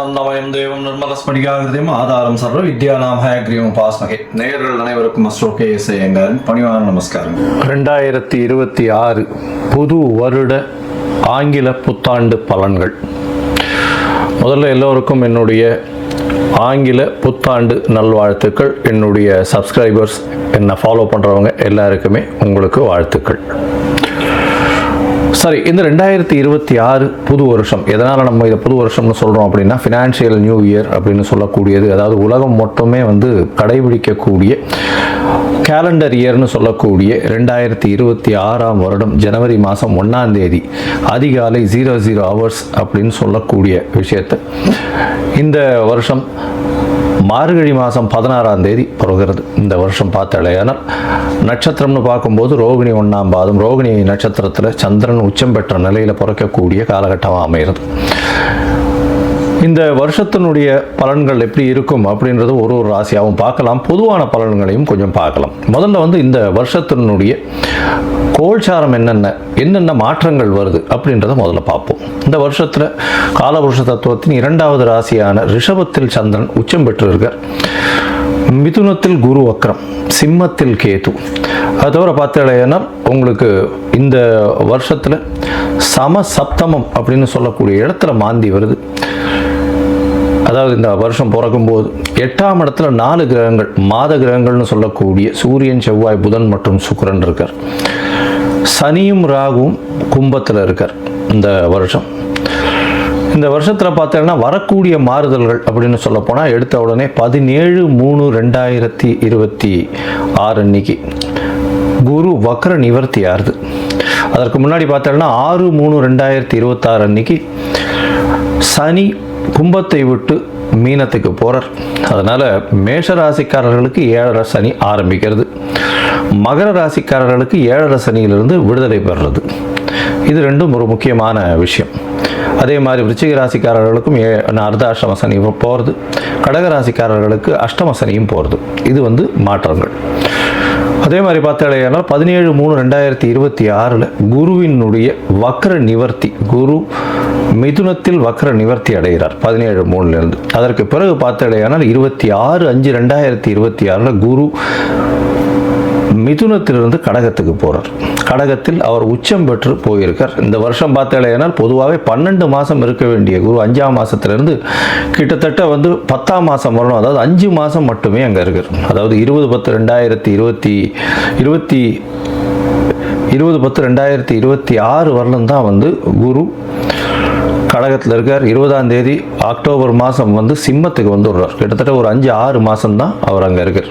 ஞானானந்தமயம் தேவம் நிர்மலஸ்படிகாகிருதியும் ஆதாரம் சர்வ வித்யானாம் ஹயக்ரீவம் உபாஸ்மகே. நேயர்கள் அனைவருக்கும் அஸ்ட்ரோ KS ஐயங்காரின் பணிவான நமஸ்காரம். 2026 புது வருட ஆங்கில புத்தாண்டு பலன்கள். முதல்ல எல்லோருக்கும் என்னுடைய ஆங்கில புத்தாண்டு நல்வாழ்த்துக்கள். என்னுடைய சப்ஸ்கிரைபர்ஸ், என்னை ஃபாலோ பண்ணுறவங்க எல்லாருக்குமே உங்களுக்கு வாழ்த்துக்கள். சரி, இந்த 2026 புது வருஷம், எதனால் நம்ம இதை புது வருஷம்னு சொல்கிறோம் அப்படின்னா, ஃபினான்ஷியல் நியூ இயர் அப்படின்னு சொல்லக்கூடியது, அதாவது உலகம் மொத்தமே கடைபிடிக்கக்கூடிய கேலண்டர் இயர்னு சொல்லக்கூடிய 2026 வருடம் ஜனவரி மாதம் 1ஆம் தேதி அதிகாலை 00 hours அப்படின்னு சொல்லக்கூடிய விஷயத்தை இந்த வருஷம் மார்கழி மாதம் 16ஆம் தேதி பிறகுறது. இந்த வருஷம் பார்த்தாலேயானால் நட்சத்திரம்னு பார்க்கும்போது ரோகிணி 1ஆம் பாதம், ரோகிணி நட்சத்திரத்தில் சந்திரன் உச்சம் பெற்ற நிலையில் பிறக்கக்கூடிய காலகட்டமாக அமைகிறது. இந்த வருஷத்தினுடைய பலன்கள் எப்படி இருக்கும் அப்படின்றது ஒரு ராசியாகவும் பார்க்கலாம், பொதுவான பலன்களையும் கொஞ்சம் பார்க்கலாம். முதல்ல இந்த வருஷத்தினுடைய கோல்சாரம் என்னென்ன மாற்றங்கள் வருது அப்படின்றத முதல்ல பார்ப்போம். இந்த வருஷத்தில் காலபுருஷ தத்துவத்தின் 2வது ராசியான ரிஷபத்தில் சந்திரன் உச்சம் பெற்று இருக்கார், மிதுனத்தில் குரு வக்ரம், சிம்மத்தில் கேது. அது தவிர பார்த்தீங்கன்னா உங்களுக்கு இந்த வருஷத்தில் சமசப்தமம் அப்படின்னு சொல்லக்கூடிய இடத்துல மாந்தி வருது. அதாவது இந்த வருஷம் பிறக்கும்போது 8ஆம் இடத்துல 4 கிரகங்கள், மாத கிரகங்கள்னு சொல்லக்கூடிய சூரியன், செவ்வாய், புதன் மற்றும் சுக்கிரன் இருக்கார். சனியும் ராகுவும் கும்பத்தில் இருக்கார். இந்த வருஷம் இந்த வருஷத்தில் பார்த்தீங்கன்னா வரக்கூடிய மாறுதல்கள் அப்படின்னு சொல்ல போனால், எடுத்த உடனே 17/3/2026 அன்னைக்கு குரு வக்ர நிவர்த்தி ஆறுது. அதற்கு முன்னாடி பார்த்தீங்கன்னா 6/3/2026 அன்னைக்கு சனி கும்பத்தை விட்டு மீனத்துக்கு போகிறார். அதனால் மேஷ ராசிக்காரர்களுக்கு 7.5 சனி ஆரம்பிக்கிறது, மகர ராசிக்காரர்களுக்கு 7.5 சனியிலிருந்து விடுதலை பெறுறது. இது ரெண்டும் ஒரு முக்கியமான விஷயம். அதே மாதிரி விருச்சிக ராசிக்காரர்களுக்கும் அர்த்தாஷ்டம சனி போகிறது, கடக ராசிக்காரர்களுக்கு அஷ்டம சனியும் போகிறது. இது மாற்றங்கள். அதே மாதிரி பார்த்தாலேயானால் 17/3/2026 குருவினுடைய வக்ர நிவர்த்தி, குரு மிதுனத்தில் வக்ர நிவர்த்தி அடைகிறார் 17/3 அதற்கு பிறகு பார்த்தாலேயானால் 26/5/2026 குரு மிதுனத்திலிருந்து கடகத்துக்கு போகிறார். கடகத்தில் அவர் உச்சம் பெற்று போயிருக்கார். இந்த வருஷம் பார்த்தாலேயானால் பொதுவாகவே 12 மாதம் இருக்க வேண்டிய குரு 5ஆம் மாதத்திலிருந்து கிட்டத்தட்ட 10ஆம் மாதம் வரணும். அதாவது 5 மாதம் மட்டுமே அங்கே இருக்கார். அதாவது 20/10/2026 வரலும் தான் குரு கடகத்தில் இருக்கார். 20ஆம் தேதி அக்டோபர் மாதம் சிம்மத்துக்கு வந்துடுறார். கிட்டத்தட்ட ஒரு 5-6 மாதம் தான் அவர் அங்கே இருக்கார்.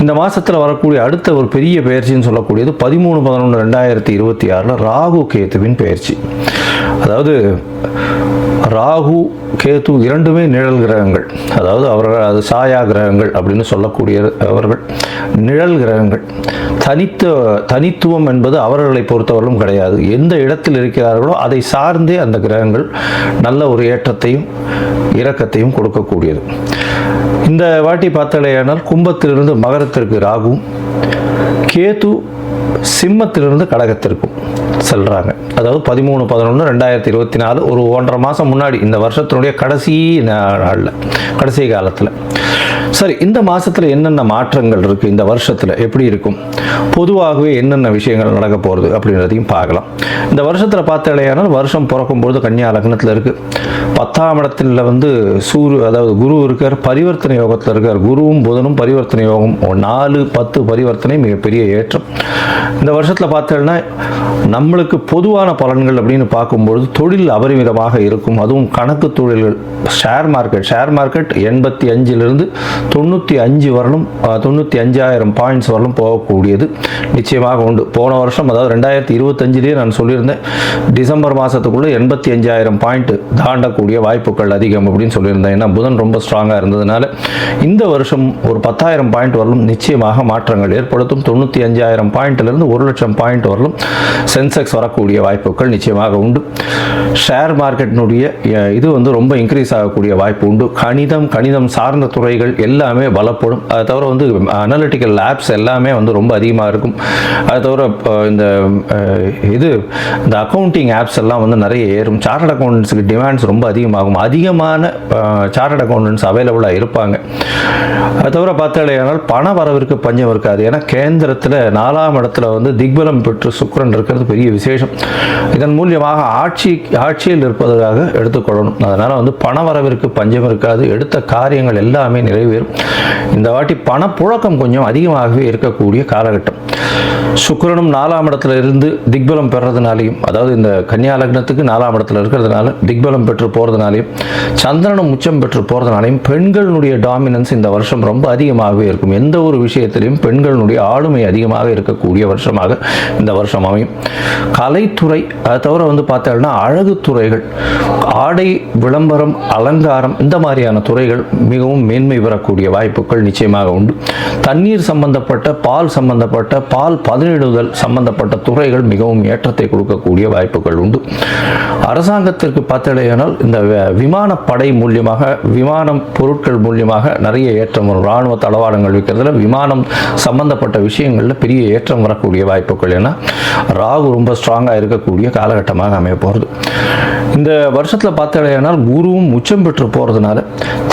இந்த மாதத்தில் வரக்கூடிய அடுத்த ஒரு பெரிய பயிற்சின்னு சொல்லக்கூடியது 13/11/2026 ராகு கேத்துவின் பயிற்சி. அதாவது ராகு கேது இரண்டுமே நிழல் கிரகங்கள், அதாவது அவர்கள் அது சாயா கிரகங்கள் அப்படின்னு சொல்லக்கூடிய அவர்கள் நிழல் கிரகங்கள். தனித்துவம் என்பது அவர்களை பொறுத்தவரையிலும் கிடையாது. எந்த இடத்தில் இருக்கிறார்களோ அதை சார்ந்தே அந்த கிரகங்கள் நல்ல ஒரு ஏற்றத்தையும் இரக்கத்தையும் கொடுக்கக்கூடியது. இந்த வாட்டி பார்த்தாலேயானால் கும்பத்திலிருந்து மகரத்திற்கு ராகுவும், கேது சிம்மத்திலிருந்து கடகத்திற்கும் செல்றாங்க. அதாவது 13/11/2024 ஒரு 1.5 மாதம் முன்னாடி, இந்த வருஷத்தினுடைய கடைசி நாளில், கடைசி காலத்தில். சரி, இந்த மாதத்தில் என்னென்ன மாற்றங்கள் இருக்குது, இந்த வருஷத்தில் எப்படி இருக்கும், பொதுவாகவே என்னென்ன விஷயங்கள் நடக்க போகிறது அப்படின்றதையும் பார்க்கலாம். இந்த வருஷத்தில் பார்த்தாலேயானால் வருஷம் பிறக்கும்போது கன்னியா லக்னத்தில் இருக்குது. 10ஆம் இடத்துல அதாவது குரு இருக்கார், பரிவர்த்தனை யோகத்தில் இருக்கார். குருவும் புதனும் பரிவர்த்தனை யோகம், 4-10 பரிவர்த்தனை மிகப்பெரிய ஏற்றம். இந்த வருஷத்தில் பார்த்தோம்னா நம்மளுக்கு பொதுவான பலன்கள் அப்படின்னு பார்க்கும்பொழுது தொழில் அபரிமிதமாக இருக்கும். அதுவும் கணக்கு தொழில்கள், ஷேர் மார்க்கெட் 85 95 வரலும் 95,000 பாயிண்ட்ஸ் வரலும் போகக்கூடியது நிச்சயமாக உண்டு. போன வருஷம், அதாவது 2025 நான் சொல்லியிருந்தேன், டிசம்பர் மாதத்துக்குள்ளே 85,000 பாயிண்ட் தாண்டக்கூடிய வாய்ப்புகள் அதிகம் அப்படின்னு சொல்லியிருந்தேன். ஏன்னா புதன் ரொம்ப ஸ்ட்ராங்காக இருந்ததுனால இந்த வருஷம் ஒரு 10,000 பாயிண்ட் வரலும் நிச்சயமாக மாற்றங்கள் ஏற்படுத்தும். 95,000 பாயிண்ட்லேருந்து 1,00,000 பாயிண்ட் வரலும் சென்செக்ஸ் வரக்கூடிய வாய்ப்புகள் நிச்சயமாக உண்டு. ஷேர் மார்க்கெட்டினுடைய இது ரொம்ப இன்க்ரீஸ் ஆகக்கூடிய வாய்ப்பு உண்டு. கணிதம் சார்ந்த துறைகள் எல்லாமே பலப்படும். அதை தவிர வந்து அனலிட்டிக்கல் லேப்ஸ் எல்லாமே வந்து ரொம்ப அதிகமாக இருக்கும். அதை தவிர இந்த அக்கௌண்டிங் ஆப்ஸ் எல்லாம் வந்து நிறைய ஏறும். சார்ட்டர்ட் அக்கௌண்டன்ஸுக்கு டிமாண்ட்ஸ் ரொம்ப அதிகமாகும். அதிகமான சார்ட்டர்ட் அக்கௌண்டன்ஸ் அவைலபிளாக இருப்பாங்க. அதை தவிர பார்த்தாலேயானால் பண வரவிற்கு பஞ்சம் இருக்காது. ஏன்னா கேந்திரத்தில் 4ஆம் இடத்துல வந்து திக்பலம் பெற்று சுக்கிரன் இருக்கிறது பெரிய விசேஷம். இதன் மூலியமாக ஆட்சியில் இருப்பதாக எடுத்துக்கொள்ளணும். அதனால் வந்து பண வரவிற்கு பஞ்சம் இருக்காது. எடுத்த காரியங்கள் எல்லாமே நிறைவேறும். இந்த வாட்டி பணப்புழக்கம் கொஞ்சம் அதிகமாகவே இருக்கக்கூடிய காலகட்டம். சுக்கிரனும் 4ஆம் இடத்துல இருந்து திக்பலம் பெறதுனாலையும், அதாவது இந்த கன்னியா லக்னத்துக்கு 4ஆம் இடத்துல இருக்கிறதுனால திக்பலம் பெற்று போகிறதுனாலையும், சந்திரனும் உச்சம் பெற்று போகிறதுனாலையும் பெண்களுடைய டாமினன்ஸ் இந்த வருஷம் ரொம்ப அதிகமாகவே இருக்கும். எந்த ஒரு விஷயத்திலையும் பெண்களுடைய ஆளுமை அதிகமாக இருக்கக்கூடிய வருஷமாக இந்த வருஷம் அமையும். கலைத்துறை, அதை தவிர வந்து பார்த்தோம்னா அழகு துறைகள், ஆடை விளம்பரம், அலங்காரம், இந்த மாதிரியான துறைகள் மிகவும் மேன்மை பெறக்கூடிய வாய்ப்புகள் நிச்சயமாக உண்டு. தண்ணீர் சம்பந்தப்பட்ட, பால் சம்பந்தப்பட்ட, பால் பதனிடுதல் சம்பந்தப்பட்ட துறைகள் மிகவும் ஏற்றத்தை கொடுக்கக்கூடிய வாய்ப்புகள் உண்டு. அரசாங்கத்திற்கு பார்த்தடையானால் இந்த விமானப்படை மூலியமாக, விமானம் பொருட்கள் மூலியமாக நிறைய ஏற்றம் வரும். இராணுவ தளவாடங்கள் விற்கிறதுல விமானம் சம்பந்தப்பட்ட விஷயங்களில் பெரிய ஏற்றம் வரக்கூடிய வாய்ப்புகள். ஏன்னா ராகு ரொம்ப ஸ்ட்ராங்காக இருக்கக்கூடிய காலகட்டமாக அமைய போகிறது. இந்த வருஷத்தில் பார்த்தடையானால் குருவும் உச்சம் பெற்று போகிறதுனால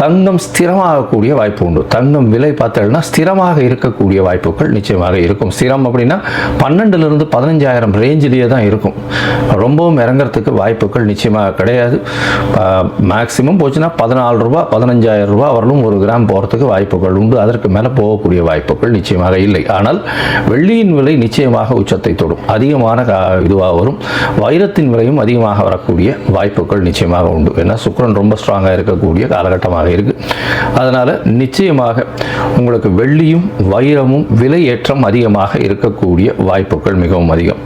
தங்கம் ஸ்திரமாகக்கூடிய வாய்ப்பு உண்டு. தங்கம் விலை பார்த்தோம்னா ஸ்திரமாக இருக்கக்கூடிய வாய்ப்புகள் நிச்சயமாக இருக்கும். ஸ்திரம் அப்படின்னா 12,000 to 15,000 ரேஞ்சிலேயே தான் இருக்கும். ரொம்பவும் இறங்கிறதுக்கு வாய்ப்புகள் நிச்சயமாக கிடையாது. மேக்சிமம் போச்சுன்னா 14 ரூபா 15,000 ரூபா வரலும் 1 கிராம் போகிறதுக்கு வாய்ப்புகள் உண்டு. அதற்கு மேலே போகக்கூடிய வாய்ப்புகள் நிச்சயமாக இல்லை. ஆனால் வெள்ளியின் விலை நிச்சயமாக உச்சத்தை தொடும், அதிகமான இதுவாக வரும். வைரத்தின் விலையும் அதிகமாக வரக்கூடிய வாய்ப்புகள் நிச்சயமாக உண்டு. ஏன்னா சுக்கிரன் ரொம்ப ஸ்ட்ராங்காக இருக்கக்கூடிய காலகட்டமாக இருக்கு. அதனால நிச்சயமாக உங்களுக்கு வெள்ளியும் வைரமும் விலை ஏற்றம் அதிகமாக இருக்கக்கூடிய வாய்ப்புகள் மிகவும் அதிகம்.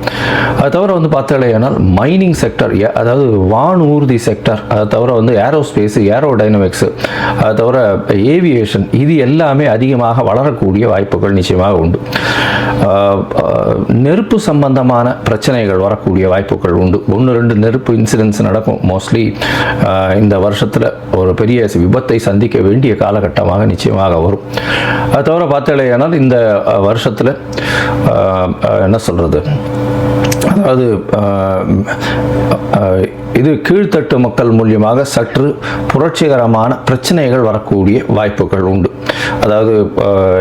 அதை தவிர வந்து பார்த்தாலேயானால் மைனிங் செக்டர், அதாவது வானூர்தி செக்டர், அதை தவிர வந்து ஏரோஸ்பேஸ், ஏரோடைனமிக்ஸ், அதை தவிர ஏவியேஷன், இது எல்லாமே அதிகமாக வளரக்கூடிய வாய்ப்புகள் நிச்சயமாக உண்டு. நெருப்பு சம்பந்தமான பிரச்சனைகள் வரக்கூடிய வாய்ப்புகள் உண்டு. 1-2 நெருப்பு இன்சிடென்ட்ஸ் நடக்கும். மோஸ்ட்லி இந்த வருஷத்தில் ஒரு பெரிய விபத்தை சந்திக்க வேண்டிய காலகட்டமாக நிச்சயமாக வரும். அது தவிர பார்த்தாலேயானால் இந்த வருஷத்தில் என்ன சொல்கிறது, அதாவது இது கீழ்த்தட்டு மக்கள் மூலியமாக சற்று புரட்சிகரமான பிரச்சனைகள் வரக்கூடிய வாய்ப்புகள் உண்டு. அதாவது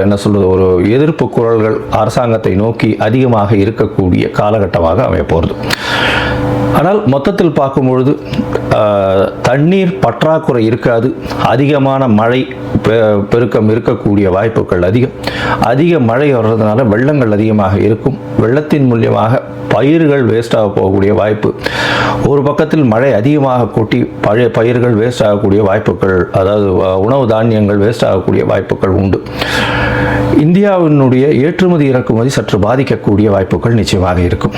என்ன சொல்றது, ஒரு எதிர்ப்பு குரல்கள் அரசாங்கத்தை நோக்கி அதிகமாக இருக்கக்கூடிய காலகட்டமாக அமைய போகிறது. ஆனால் மொத்தத்தில் பார்க்கும்பொழுது தண்ணீர் பற்றாக்குறை இருக்காது. அதிகமான மழை பெருக்கம் இருக்கக்கூடிய வாய்ப்புகள் அதிக மழை வர்றதுனால வெள்ளங்கள் அதிகமாக இருக்கும். வெள்ளத்தின் மூலியமாக பயிர்கள் வேஸ்டாக போகக்கூடிய வாய்ப்பு. ஒரு பக்கத்தில் மழை அதிகமாக கொட்டி பழைய பயிர்கள் வேஸ்ட் ஆகக்கூடிய வாய்ப்புகள், அதாவது உணவு தானியங்கள் வேஸ்ட் ஆகக்கூடிய வாய்ப்புகள் உண்டு. இந்தியாவினுடைய ஏற்றுமதி இறக்குமதி சற்று பாதிக்கக்கூடிய வாய்ப்புகள் நிச்சயமாக இருக்கும்.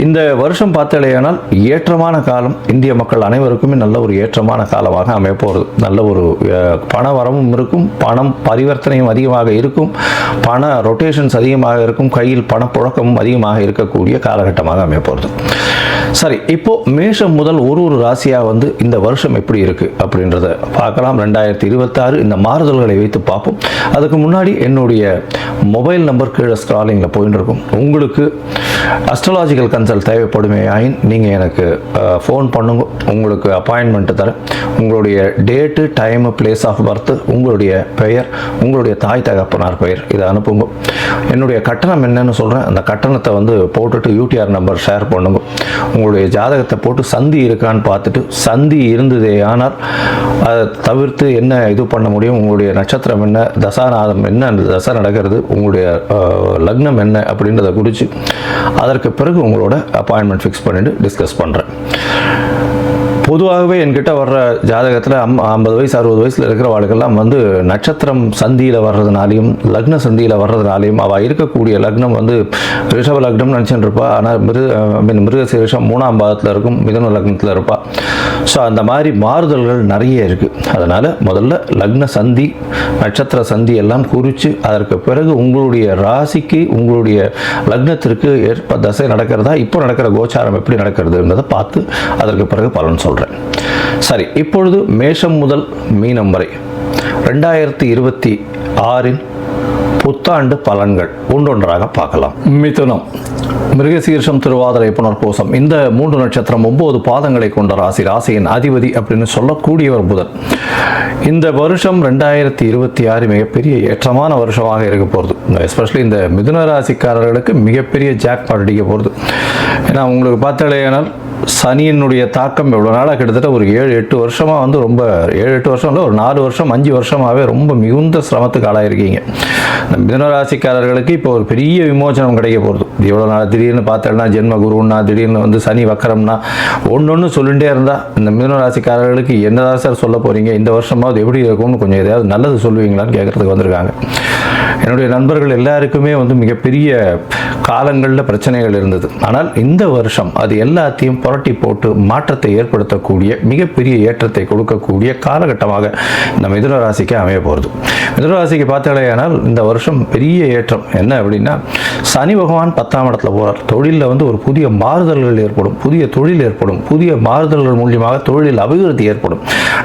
இந்த வருஷம் பார்த்தாலேயானால் ஏற்றமான காலம். இந்திய மக்கள் அனைவருக்குமே நல்ல ஒரு ஏற்றமான காலமாக அமைய போகிறது. நல்ல ஒரு பண வரவும் இருக்கும், பணம் பரிவர்த்தனையும் அதிகமாக இருக்கும், பண ரொட்டேஷன்ஸ் அதிகமாக இருக்கும், கையில் பணப்புழக்கமும் அதிகமாக இருக்கக்கூடிய காலகட்டமாக அமைய போகிறது. சரி, இப்போ மேஷம் முதல் ஒரு ராசியாக வந்து இந்த வருஷம் எப்படி இருக்கு அப்படின்றத பார்க்கலாம். 2026 இந்த மாறுதல்களை வைத்து பார்ப்போம். அதுக்கு முன்னாடி என்னுடைய மொபைல் நம்பர் கீழே ஸ்க்ராலிங்கில் போயிட்டு இருக்கும். உங்களுக்கு அஸ்ட்ராலாஜிக்கல் கன்சல்ட் தேவைப்படுமே ஆயின் நீங்கள் எனக்கு ஃபோன் பண்ணுங்க. உங்களுக்கு அப்பாயின்மெண்ட் தரேன். உங்களுடைய date, time, place of birth, உங்களுடைய பெயர், உங்களுடைய தாய் தகப்பனார் பெயர், இதை அனுப்புங்க. என்னுடைய கட்டணம் என்னன்னு சொல்கிறேன். அந்த கட்டணத்தை வந்து போட்டுட்டு யூடிஆர் நம்பர் ஷேர் பண்ணுங்க. உங்களுடைய ஜாதகத்தை போட்டு சந்தி இருக்கான்னு பார்த்துட்டு, சந்தி இருந்ததே ஆனால் அதை தவிர்த்து என்ன இது பண்ண முடியும், உங்களுடைய நட்சத்திரம் என்ன, தசாநாதம் என்ன, அந்த தசை நடக்கிறது, உங்களுடைய லக்னம் என்ன அப்படின்றத குறித்து அதற்கு பிறகு உங்களோட அப்பாயின்மெண்ட் ஃபிக்ஸ் பண்ணிட்டு டிஸ்கஸ் பண்ணுறேன். பொதுவாகவே என்கிட்ட வர்ற ஜாதகத்தில் 50 வயசு 60 வயசில் இருக்கிற வாழ்க்கெல்லாம் வந்து நட்சத்திரம் சந்தியில் வர்றதுனாலையும் லக்ன சந்தியில் வர்றதுனாலையும் அவள் இருக்கக்கூடிய லக்னம் வந்து ரிஷப லக்னம் நினச்சிட்டு இருப்பா. ஆனால் மிருகசீரிஷம் 3ஆம் பாதத்தில் இருக்கும், மிதுன லக்னத்தில் இருப்பாள். ஸோ அந்த மாதிரி மாறுதல்கள் நிறைய இருக்குது. அதனால் முதல்ல லக்ன சந்தி, நட்சத்திர சந்தி எல்லாம் குறித்து அதற்கு பிறகு உங்களுடைய ராசிக்கு, உங்களுடைய லக்னத்திற்கு ஏற்ப தசை நடக்கிறதா, இப்போ நடக்கிற கோச்சாரம் எப்படி நடக்கிறதுன்றதை பார்த்து அதற்கு பிறகு பலன் சொல்கிறேன். சரி, இப்பொழுது மேஷம் முதல் மீனம் வரை 2026 புத்தாண்டு பலன்கள் ஒன்றொன்றாக பார்க்கலாம். மிதுனம், மிருகசீர்ஷம், திருவாதிரை, புனர்பூசம், இந்த 3 நட்சத்திரம் 9 பாதங்களை கொண்ட ராசி. ராசியின் அதிபதி அப்படின்னு சொல்லக்கூடியவர் புதன். இந்த வருஷம் 2026 மிகப்பெரிய ஏற்றமான வருஷமாக இருக்க போகிறது. எஸ்பெஷலி இந்த மிதுன ராசிக்காரர்களுக்கு மிகப்பெரிய ஜாக்பாட் அடிக்க போகிறது. ஏன்னா உங்களுக்கு பார்த்தாலேனால் சனியினுடைய தாக்கம் எவ்வளோ நாளாக கிட்டத்தட்ட ஒரு 7-8 வருஷமாக வந்து ரொம்ப 7-8 வருஷம் இல்லை, ஒரு 4 வருஷம் 5 வருஷமாகவே ரொம்ப மிகுந்த சிரமத்துக்கு ஆளாயிருக்கீங்க. இந்த மிதுனராசிக்காரர்களுக்கு இப்போ ஒரு பெரிய விமோசனம் கிடைக்க போகிறது. எவ்வளோ நாள் திடீர்னு பார்த்தோம்னா ஜென்ம குருன்னா, திடீர்னு வந்து சனி வக்கரம்னா, ஒன்று சொல்லிகிட்டே இருந்தால் இந்த மிதுனராசிக்காரர்களுக்கு என்னதான் சார் சொல்ல போகிறீங்க, இந்த வருஷமாவது எப்படி இருக்கும்னு கொஞ்சம் எதாவது நல்லது சொல்லுவீங்களான்னு கேட்குறதுக்கு வந்திருக்காங்க. என்னுடைய நண்பர்கள் எல்லாருக்குமே வந்து மிகப்பெரிய காலங்களில் பிரச்சனைகள் இருந்தது. ஆனால் இந்த வருஷம் அது எல்லாத்தையும் புரட்டி போட்டு மாற்றத்தை ஏற்படுத்தக்கூடிய மிகப்பெரிய ஏற்றத்தை கொடுக்கக்கூடிய காலகட்டமாக இந்த மிதுன ராசிக்கு அமைய போகிறது. மிதுன ராசிக்கு பார்த்தாலேயானால் இந்த வருஷம் பெரிய ஏற்றம் என்ன அப்படின்னா, சனி பகவான் 10ஆம் இடத்துல போகிறார். தொழிலில் வந்து ஒரு புதிய மாறுதல்கள் ஏற்படும், புதிய தொழில் ஏற்படும், புதிய மாறுதல்கள் மூலியமாக தொழிலில் அபிவிருத்தி ஏற்படும்.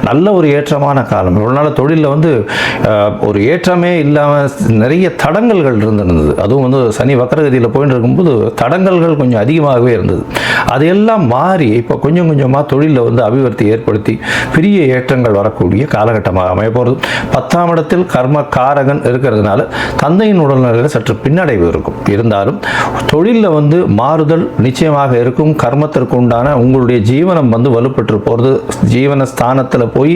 நல்ல ஒரு ஏற்றமான காலம். இவ்வளோ நாள் தொழிலில் வந்து ஒரு ஏற்றமே இல்லாமல் நிறைய தடங்கல்கள் இருந்திருந்தது. அதுவும் வந்து சனி வக்கரகதியில் போயிட்டு இருக்கும்போது தடங்கல்கள் கொஞ்சம் அதிகமாகவே இருந்தது. அதையெல்லாம் மாறி இப்போ கொஞ்சம் கொஞ்சமாக தொழிலில் வந்து அபிவிருத்தி ஏற்படுத்தி பெரிய ஏற்றங்கள் வரக்கூடிய காலகட்டமாக அமைய போகிறது. 10ஆம் இடத்தில் கர்ம காரகன் இருக்கிறதுனால தந்தையின் உடல்நிலையில் சற்று பின்னடைவு இருக்கும். இருந்தாலும் தொழிலில் வந்து மாறுதல் நிச்சயமாக இருக்கும். கர்மத்திற்கு உண்டான உங்களுடைய ஜீவனம் வந்து வலுப்பெற்று போகிறது. ஜீவன ஸ்தானத்தில் போய்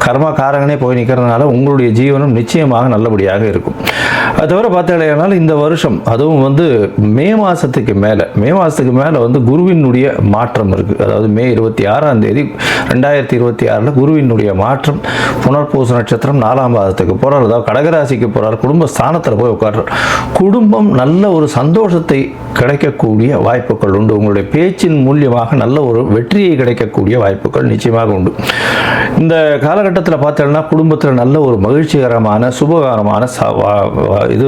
கர்ம காரகனே போய் நிற்கிறதுனால உங்களுடைய ஜீவனம் நிச்சயமாக நல்லபடியாக இருக்கும். அது தவிர பார்த்தாலேனால் இந்த வருஷம் அதுவும் வந்து மே மாதத்துக்கு மேலே வந்து குருவினுடைய மாற்றம் இருக்குது. அதாவது மே 26ஆம் தேதி 2026 குருவினுடைய மாற்றம் புனர்பூச நட்சத்திரம் 4ஆம் பாதத்துக்கு போகிறார். அதாவது கடகராசிக்கு போகிறார். குடும்ப ஸ்தானத்தில் போய் உட்கார்றார். குடும்பம் நல்ல ஒரு சந்தோஷத்தை கிடைக்கக்கூடிய வாய்ப்புகள் உண்டு. உங்களுடைய பேச்சின் மூலியமாக நல்ல ஒரு வெற்றியை கிடைக்கக்கூடிய வாய்ப்புகள் நிச்சயமாக உண்டு. இந்த காலகட்டத்தில் பார்த்தோம்னா குடும்பத்தில் நல்ல ஒரு மகிழ்ச்சிகரமான சுபகரமான இது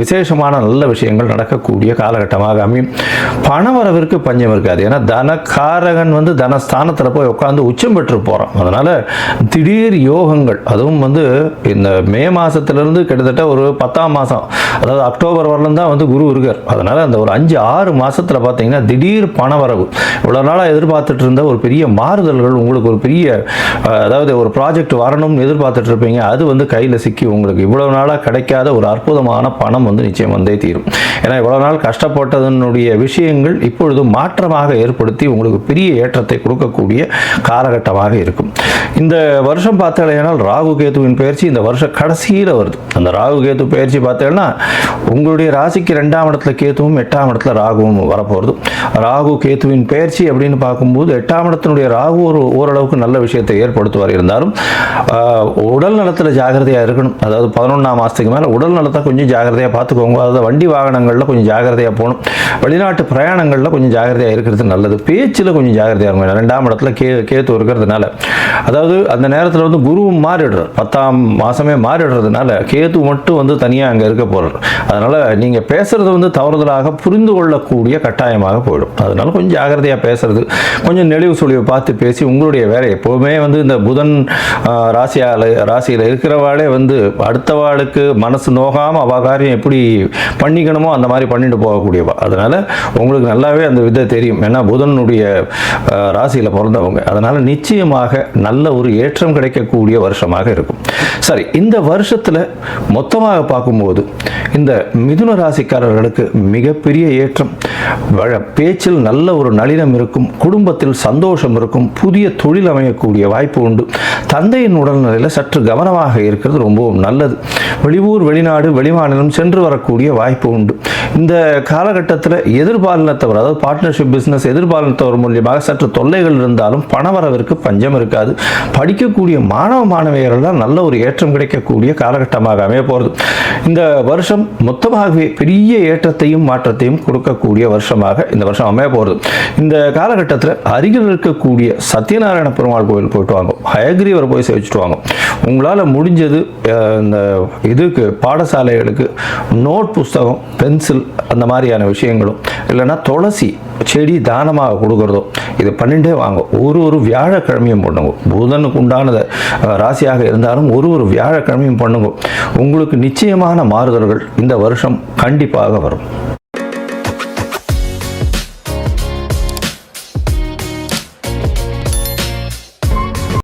விசேஷமான நல்ல விஷயங்கள் நடக்கக்கூடிய காலகட்டமாக அமையும். பணவரவிற்கு பஞ்சம் இருக்காது. ஏன்னா தனக்காரகன் வந்து தனஸ்தானத்தில் போய் உட்காந்து உச்சம் பெற்று போகிறான். அதனால் திடீர் யோகங்கள், அதுவும் வந்து இந்த மே மாதத்திலிருந்து கிட்டத்தட்ட ஒரு 10ஆம் மாதம், அதாவது அக்டோபர் வரலும் தான் வந்து குரு இருக்கார். அதனால் அந்த ஒரு 5-6 மாதத்தில் பார்த்தீங்கன்னா திடீர் பணவரவு, இவ்வளோ நாளாக எதிர்பார்த்துட்டு இருந்த ஒரு பெரிய மாறுதல்கள், உங்களுக்கு ஒரு பெரிய அதாவது ஒரு ப்ராஜெக்ட் வரணும்னு எதிர்பார்த்துட்டு இருப்பீங்க, அது வந்து கையில் சிக்கி உங்களுக்கு இவ்வளவு நாளாக கிடைக்காத ஒரு அற்புதமான பணம் வந்து நிச்சயம் வந்தே தீரும். ஏன்னா இவ்வளவு நாள் கஷ்டப்பட்டதனுடைய விஷயங்கள் இப்பொழுது மாற்றமாக ஏற்படுத்தி உங்களுக்கு பெரிய ஏற்றத்தை கொடுக்கக்கூடிய காலகட்டமாக இருக்கும். இந்த வருஷம் பார்த்தீங்கன்னா ராகு கேதுவின் பயிற்சி இந்த வருஷம் கடைசியில் வருது. அந்த ராகு கேது பயிற்சி பார்த்தீங்கன்னா உங்களுடைய ராசிக்கு 2ஆம் இடத்துல கேதுவும் 8ஆம் இடத்துல ராகுவும் வரப்போகிறது. ராகு கேதுவின் பயிற்சி அப்படின்னு பார்க்கும்போது 8ஆம் இடத்தினுடைய ராகு ஓரளவுக்கு நல்ல விஷயத்தை ஏற்படுத்துவார். இருந்தாலும் உடல் நலத்தில் ஜாகிரதையாக இருக்கணும். அதாவது 11ஆம் மாதத்துக்கு மேலே உடல் நலத்தை கொஞ்சம் ஜாகிரதையாக பார்த்துக்கோங்க. அதாவது வண்டி வாகனங்களில் கொஞ்சம் ஜாகிரதையாக போகணும். வெளிநாட்டு பிரயாணங்களில் கொஞ்சம் ஜாகிரதையாக இருக்கிறது நல்லது. பேச்சில் கொஞ்சம் ஜாகிரதையாக இருக்கும். 2ஆம் இடத்துல கேத்து இருக்கிறதுனால, அதாவது அந்த நேரத்தில் வந்து குருவும் மாறிடுறார். 10ஆம் மாதமே மாறிடுறதுனால கேத்து மட்டும் வந்து தனியாக அங்கே இருக்க போகிறார். அதனால் நீங்கள் பேசுகிறது வந்து தவறுதலாக புரிந்து கொள்ளக்கூடிய கட்டாயமாக போயிடும். அதனால கொஞ்சம் ஜாகிரதையாக பேசுறது, கொஞ்சம் நெளிவு சுழிவை பார்த்து பேசி உங்களுடைய வேலை எப்போவுமே வந்து இந்த புதன் ராசியில் இருக்கிறவாளே வந்து அடுத்தவாளுக்கு மனசு நோகாமல் அவாகாரியம் எப்படி பண்ணிக்கணுமோ அந்த மாதிரி பண்ணிட்டு போகக்கூடியவா. அதனால் உங்களுக்கு நல்லாவே அந்த விதை தெரியும். ஏன்னா புதனுடைய ராசியில் பிறந்தவங்க. அதனால் நிச்சயமாக நல்ல ஒரு ஏற்றம் கிடைக்கக்கூடிய வருஷமாக இருக்கும். சரி, இந்த வருஷத்தில் மொத்தமாக பார்க்கும்போது இந்த மிதுன ராசிக்காரர்களுக்கு மிகப்பெரிய ஏற்றம். பேச்சில் நல்ல ஒரு நளினம் இருக்கும். குடும்பத்தில் சந்தோஷம் இருக்கும். புதிய தொழில் அமையக்கூடிய வாய்ப்பு உண்டு. தந்தையின் உடல்நிலையில் சற்று கவனமாக இருக்கிறது ரொம்பவும் நல்லது. வெளியூர், வெளிநாடு, வெளிமாநிலம் சென்று வரக்கூடிய வாய்ப்பு உண்டு. இந்த காலகட்டத்தில் எதிர்பாலினத்தவர், அதாவது பார்ட்னர்ஷிப் பிஸ்னஸ் எதிர்பாலினத்தவர் மூலியமாக சற்று தொல்லைகள் இருந்தாலும் பணவரவிற்கு பஞ்சம் இருக்காது. படிக்கக்கூடிய மாணவ மாணவியர்கள்லாம் நல்ல ஒரு ஏற்றம் கிடைக்கக்கூடிய காலகட்டமாக அமைய போகிறது. இந்த வருஷம் மொத்தமாகவே பெரிய ஏற்றத்தையும் மாற்றத்தையும் கொடுக்கக்கூடிய வருஷமாக இந்த வருஷம் அமைய போகிறது. இந்த காலகட்டத்தில் அருகில் இருக்கக்கூடிய சத்யநாராயண பெருமாள் கோயில் போயிட்டு வாங்க. ஹயக்ரீவர் போய் சேவிச்சுட்டு வாங்க. உங்களால் முடிஞ்சது இந்த இதுக்கு பாடசாலைகளுக்கு நோட் புஸ்தகம், பென்சில் அந்த மாதிரியான விஷயங்களும், இல்லைன்னா துளசி செடி தானமாக கொடுக்குறதோ இதை பண்ணிட்டே வாங்க. ஒரு வியாழக்கிழமையும் பண்ணுங்க. புதனுக்கு உண்டானது ராசியாக இருந்தாலும் ஒரு வியாழக்கிழமையும் பண்ணுங்க. உங்களுக்கு நிச்சயமான மாறுதல்கள் இந்த வருஷம் கண்டிப்பாக வரும்.